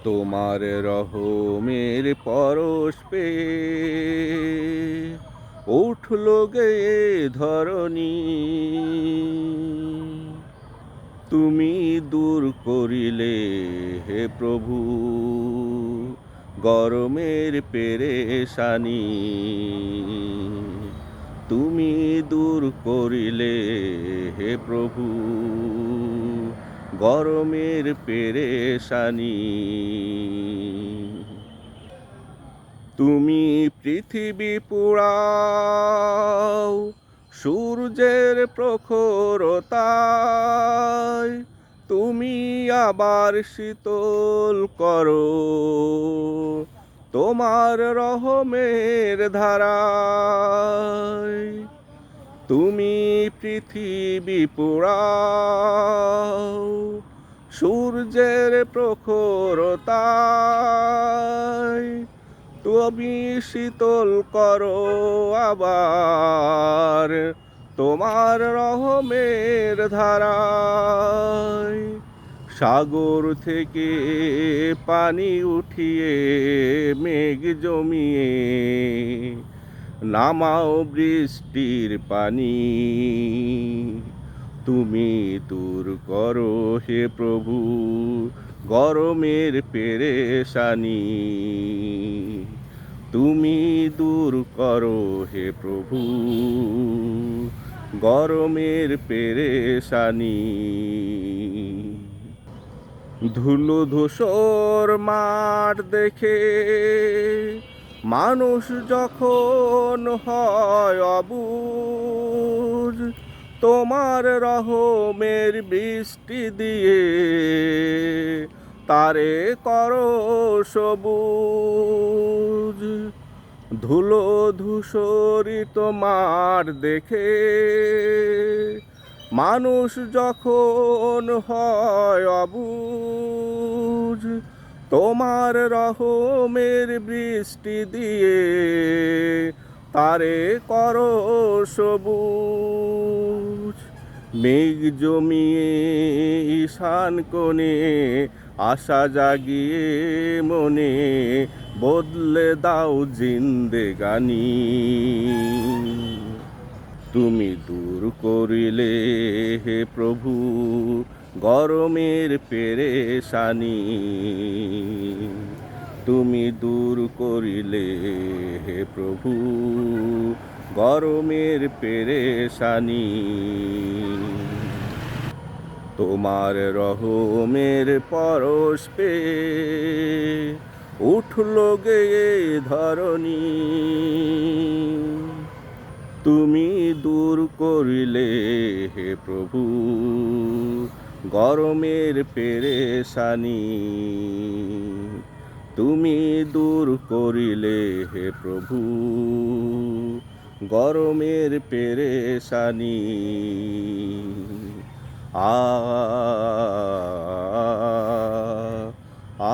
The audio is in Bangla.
তোমার রহমের পরশ পেয়ে উঠল গেয়ে ধরণী। তুমি দূর করিলে হে প্রভু গরমের পেরেশানি। তুমি দূর করিলে হে প্রভু গরমের পেরেশানি। তুমি পৃথিবী পুড়াও সূর্যের প্রখরতায়, তুমি আবার শীতল করো তোমার রহমের ধারায়। তুমি পৃথিবী পোড়াও সূর্যের প্রখরতায়, তুমি শীতল করো আবার তোমার রহমের ধারায়। সাগর থেকে পানি উঠিয়ে মেঘ জমিয়ে নামাও বৃষ্টির পানি। তুমি দূর করো হে প্রভু গরমের পেরেশানি। তুমি দূর করো হে প্রভু গরমের পেরেশানি। ধুলো ধূসর মাঠ দেখে মানুষ যখন হয় অবুঝ, তোমার রহমের বৃষ্টি দিয়ে তারে করো সবুজ। ধুলো ধূসরিত মাঠ দেখে মানুষ যখন হয় অবুঝ, তোমার রহমের বৃষ্টি দিয়ে তারে করো সবুজ। মেঘ জমিয়ে ঈশান কোণে আশা জাগিয়ে মনে বদলে দাও জিন্দেগানি। তুমি দূর করিলে হে প্রভু গরমের পেরেশানি। তুমি দূর করিলে হে প্রভু গরমের পেরেশানি। তোমার রহমের পরশ পেয়ে উঠল গেয়ে ধরণী। তুমি দূর করিলে হে প্রভু গরমের পেরেশানি। তুমি দূর করিলে হে প্রভু গরমের পেরেশানি। আ আ